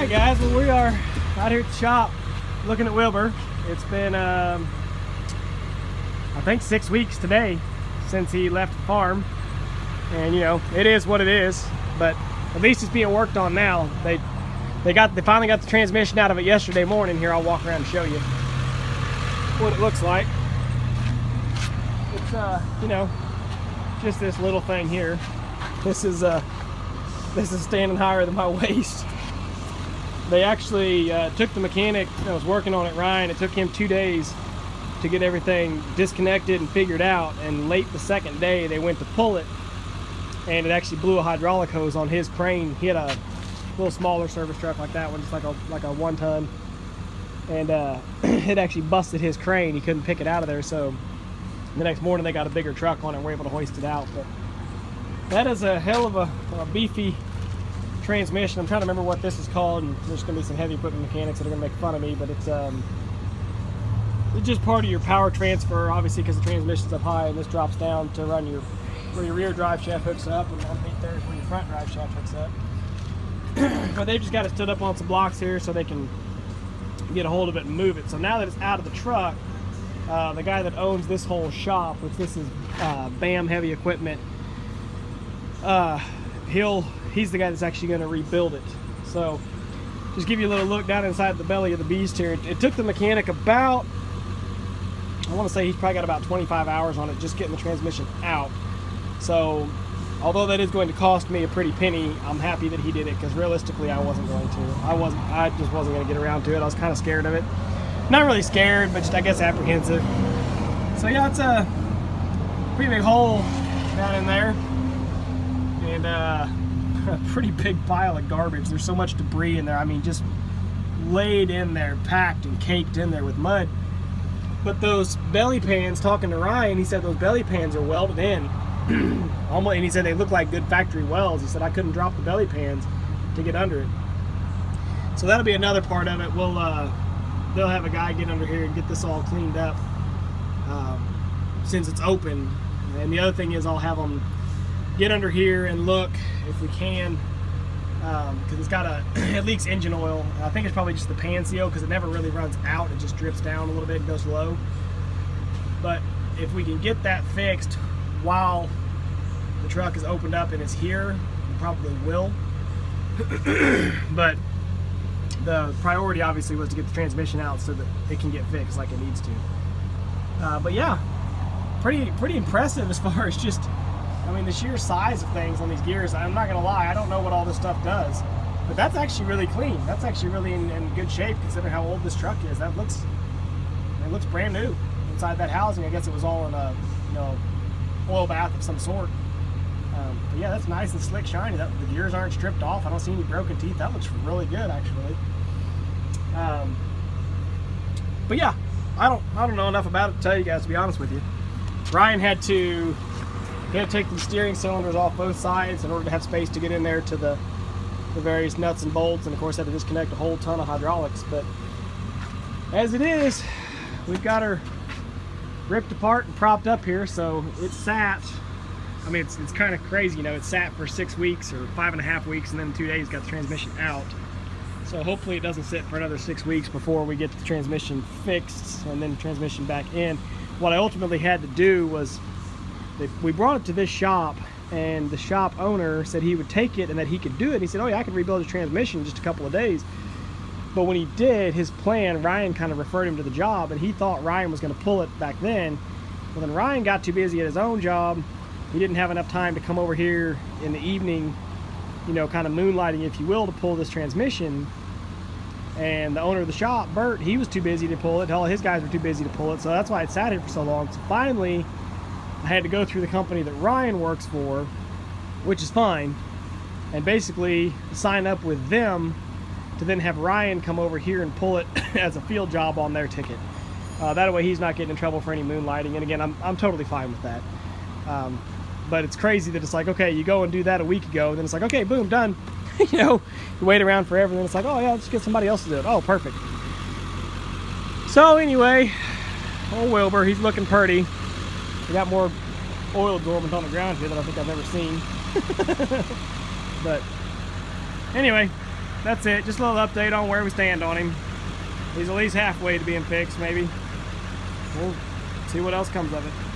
Alright guys, well we are out here at the shop looking at Wilbur. It's been I think 6 weeks today since he left the farm, and you know, it is what it is, but at least it's being worked on now. They finally got the transmission out of it yesterday morning. Here, I'll walk around and show you what it looks like. It's you know, just this little thing here. This is standing higher than my waist. They actually took the mechanic that was working on it, Ryan. It took him 2 days to get everything disconnected and figured out, and late the second day they went to pull it, and it actually blew a hydraulic hose on his crane. He had a little smaller service truck like that one, just like a 1 ton, and it actually busted his crane. He couldn't pick it out of there, so the next morning they got a bigger truck on it and were able to hoist it out. But that is a hell of a beefy transmission. I'm trying to remember what this is called, and there's going to be some heavy equipment mechanics that are going to make fun of me, but it's just part of your power transfer, obviously, because the transmission's up high and this drops down to run where your rear drive shaft hooks up, and underneath there is where your front drive shaft hooks up. But they've just got it stood up on some blocks here so they can get a hold of it and move it. So now that it's out of the truck, the guy that owns this whole shop, which this is BAM Heavy Equipment, he's the guy that's actually going to rebuild it. So just give you a little look down inside the belly of the beast here. It took the mechanic about, I want to say he's probably got about 25 hours on it just getting the transmission out. So although that is going to cost me a pretty penny, I'm happy that he did it, because realistically I wasn't going to. I just wasn't going to get around to it. I was kind of scared of it. Not really scared, but just, I guess, apprehensive. So yeah, it's a pretty big hole down in there, and a pretty big pile of garbage. There's so much debris in there. I mean, just laid in there, packed and caked in there with mud. But those belly pans, talking to Ryan, he said those belly pans are welded in. Almost, and he said they look like good factory welds. He said I couldn't drop the belly pans to get under it. So that'll be another part of it. They'll have a guy get under here and get this all cleaned up, since it's open. And the other thing is, I'll have them get under here and look if we can, because it's got it leaks engine oil. I think it's probably just the pan seal, because it never really runs out. It just drips down a little bit and goes low. But if we can get that fixed while the truck is opened up and is here, we probably will. But the priority obviously was to get the transmission out so that it can get fixed like it needs to. But yeah, pretty impressive as far as just, I mean, the sheer size of things on these gears. I'm not gonna lie, I don't know what all this stuff does, but that's actually really clean. That's actually really in good shape considering how old this truck is. It looks brand new inside that housing. I guess it was all in a, you know, oil bath of some sort. But yeah, that's nice and slick, shiny. The gears aren't stripped off. I don't see any broken teeth. That looks really good, actually. But yeah, I don't know enough about it to tell you guys, to be honest with you. Ryan had to take the steering cylinders off both sides in order to have space to get in there to the various nuts and bolts, and of course had to disconnect a whole ton of hydraulics. But as it is, we've got her ripped apart and propped up here, so it sat, I mean, it's kind of crazy, you know, it sat for 6 weeks or 5.5 weeks, and then in 2 days got the transmission out. So hopefully it doesn't sit for another 6 weeks before we get the transmission fixed and then the transmission back in. What I ultimately had to do was, we brought it to this shop, and the shop owner said he would take it and that he could do it. And he said, oh yeah, I could rebuild the transmission in just a couple of days. But when he did his plan, Ryan kind of referred him to the job, and he thought Ryan was going to pull it back then. Well, then Ryan got too busy at his own job. He didn't have enough time to come over here in the evening, you know, kind of moonlighting, if you will, to pull this transmission. And the owner of the shop, Bert, he was too busy to pull it. All his guys were too busy to pull it, so that's why it sat here for so long. So finally, I had to go through the company that Ryan works for, which is fine, and basically sign up with them to then have Ryan come over here and pull it as a field job on their ticket. That way he's not getting in trouble for any moonlighting, and again, I'm totally fine with that. But it's crazy that it's like, okay, you go and do that a week ago, and then it's like, okay, boom, done. You know, you wait around forever, and then it's like, oh yeah, let's get somebody else to do it. Oh, perfect. So anyway, old Wilbur, he's looking pretty. We got more oil absorbent on the ground here that I think I've ever seen. But anyway, that's it. Just a little update on where we stand on him. He's at least halfway to being fixed, maybe. We'll see what else comes of it.